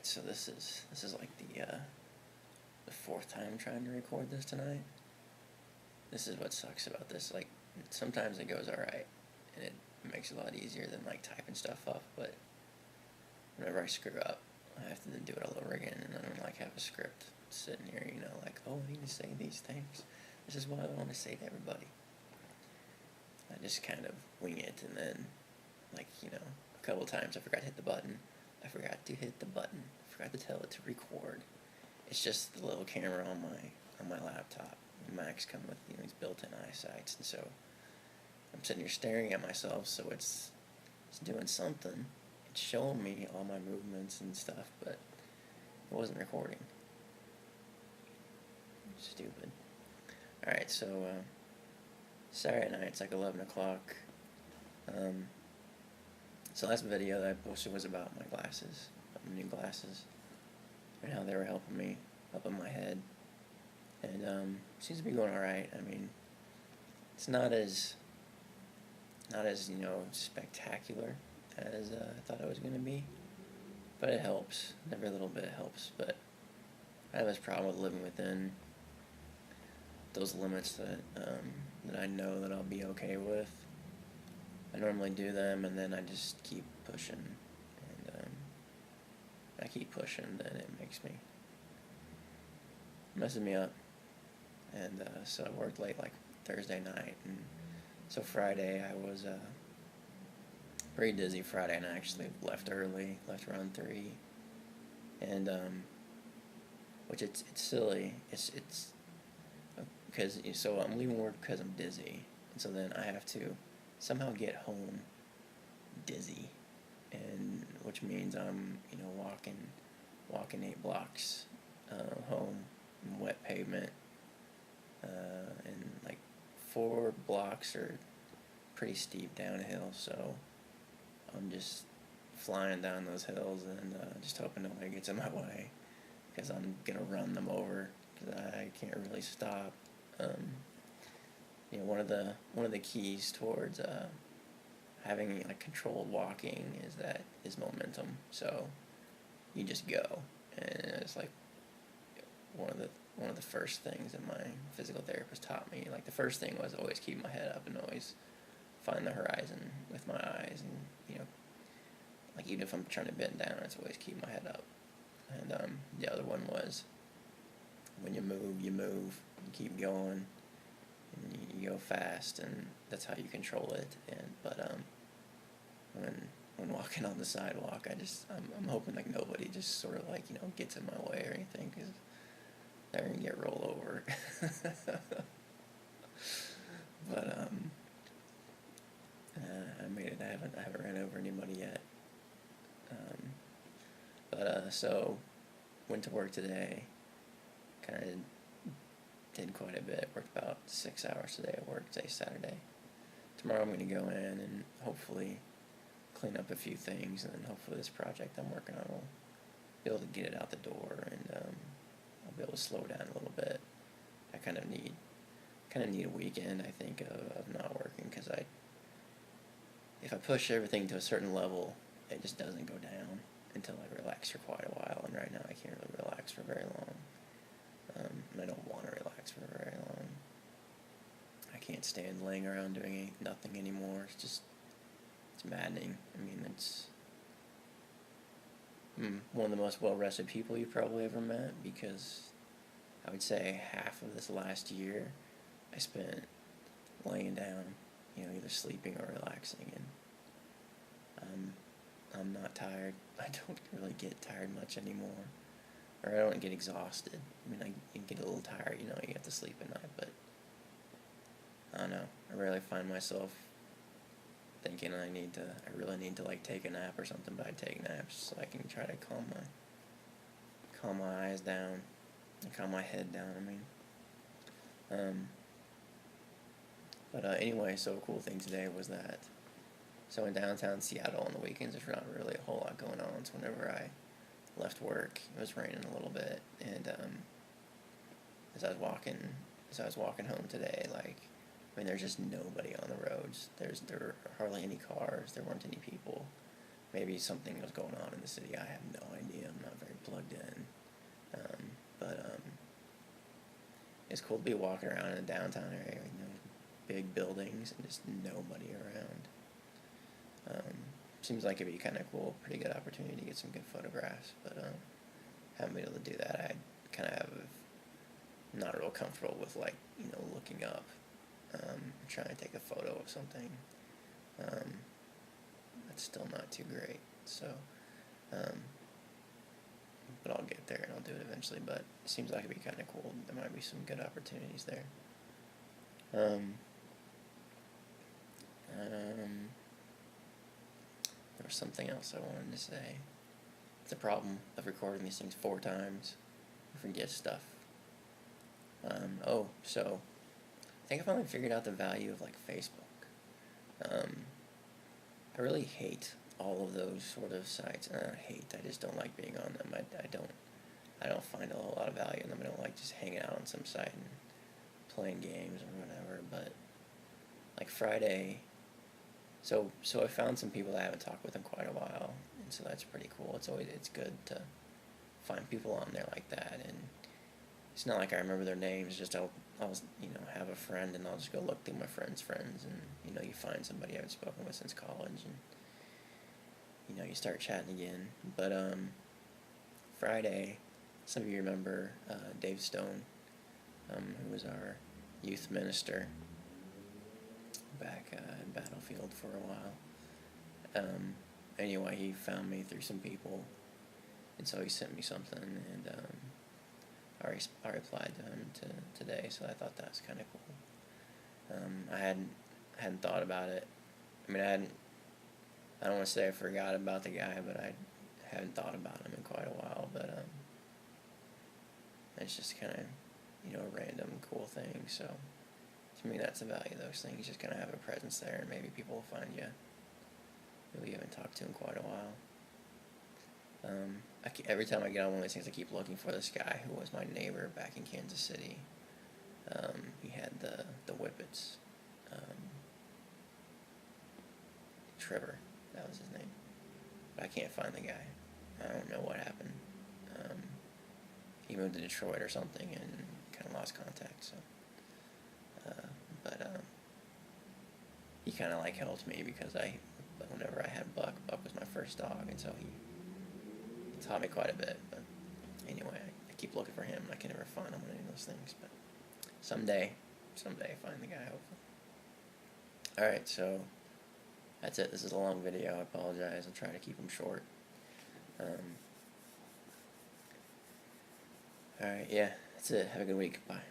So this is like the fourth time trying to record this tonight. This is what sucks about this. Like, sometimes it goes alright, and it makes it a lot easier than like typing stuff up. But whenever I screw up, I have to then do it all over again, and I don't like have a script sitting here. Like, oh, I need to say these things. This is what I want to say to everybody. I just kind of wing it, and then, a couple times I forgot to hit the button. I forgot to hit the button. I forgot to tell it to record. It's just the little camera on my laptop. Macs come with these built-in eyesights, and so I'm sitting here staring at myself. So it's doing something. It's showing me all my movements and stuff, but it wasn't recording. Stupid. All right, so Saturday night, it's like 11 o'clock. So last video that I posted was about my glasses, my new glasses, and how they were helping me up in my head. And seems to be going all right. I mean, it's not as spectacular as I thought it was going to be, but it helps. Every little bit helps. But I have this problem with living within those limits that I know that I'll be okay with. I normally do them, and then I just keep pushing, and I keep pushing, then it messes me up. And so I worked late like Thursday night, and so Friday I was pretty dizzy Friday, and I actually left early, left around 3, and which it's silly. It's because so I'm leaving work because I'm dizzy, and so then I have to somehow get home dizzy, and which means I'm walking 8 blocks home in wet pavement, and like 4 blocks are pretty steep downhill, so I'm just flying down those hills and just hoping nobody gets in my way, because I'm gonna run them over, because I can't really stop. One of the keys towards having like controlled walking is momentum. So you just go, and it's like one of the first things that my physical therapist taught me. Like, the first thing was always keep my head up and always find the horizon with my eyes, and like even if I'm trying to bend down, it's always keep my head up. And the other one was when you move, you keep going, and you go fast, and that's how you control it. But when walking on the sidewalk, I'm hoping like nobody just sort of like gets in my way or anything, because they're gonna get rolled over. But I made it. I haven't ran over anybody yet. So went to work today. Kind of did quite a bit. Worked about 6 hours today at work. Today's Saturday. Tomorrow I'm going to go in and hopefully clean up a few things, and then hopefully this project I'm working on will be able to get it out the door, and I'll be able to slow down a little bit. I kind of need a weekend, I think, of not working, because if I push everything to a certain level, it just doesn't go down until I relax for quite a while, and right now I can't really relax for very long. And I don't want to relax for very long. I can't stand laying around doing nothing anymore. It's maddening. I mean, it's one of the most well-rested people you've probably ever met, because I would say half of this last year I spent laying down, either sleeping or relaxing, and I'm not tired. I don't really get tired much anymore, or I don't get exhausted. I mean, I get a little tired, you have to sleep at night, but I don't know. I rarely find myself thinking I really need to like take a nap or something, but I take naps so I can try to calm my eyes down and calm my head down. Anyway, so a cool thing today was that, so in downtown Seattle on the weekends, there's not really a whole lot going on. So whenever I left work, it was raining a little bit, and as I was walking home today, there's just nobody on the roads. There were hardly any cars. There weren't any people. maybe something was going on in the city. I have no idea. I'm not very plugged in. But it's cool to be walking around in the downtown area, you know, big buildings and just nobody around. Seems like it'd be kind of cool, pretty good opportunity to get some good photographs, but haven't been able to do that. I kind of not real comfortable with, like, you know, looking up, trying to take a photo of something. That's still not too great, so, but I'll get there and I'll do it eventually, but it seems like it'd be kind of cool. There might be some good opportunities there. There was something else I wanted to say. It's a problem of recording these things 4 times. I forget stuff. So I think I finally figured out the value of, like, Facebook. I really hate all of those sort of sites. I just don't like being on them. I don't find a whole lot of value in them. I don't like just hanging out on some site and playing games or whatever. But like Friday, so I found some people that I haven't talked with in quite a while, and so that's pretty cool. It's good to find people on there like that, and it's not like I remember their names. Just I'll you know, have a friend and I'll just go look through my friends' friends, and you know, you find somebody I haven't spoken with since college, and you know, you start chatting again. But Friday, some of you remember Dave Stone, who was our youth minister back in Battlefield for a while. Anyway, he found me through some people, and so he sent me something, and I replied to him today, so I thought that was kind of cool. I hadn't thought about it. I mean, I don't want to say I forgot about the guy, but I haven't thought about him in quite a while. But it's just kind of, you know, a random cool thing. So to me, that's the value of those things. Just kind of have a presence there, and maybe people will find you who you haven't talked to in quite a while. Every time I get on one of these things, I keep looking for this guy who was my neighbor back in Kansas City. He had the Whippets. Trevor, that was his name. But I can't find the guy. I don't know what happened. He moved to Detroit or something and kind of lost contact. So, but he kind of like helped me because whenever I had Buck was my first dog, and so he taught me quite a bit. But anyway, I keep looking for him, and I can never find him on any of those things. But someday find the guy, hopefully. Alright, so that's it. This is a long video. I apologize. I'll try to keep them short. Alright, yeah, that's it. Have a good week. Bye.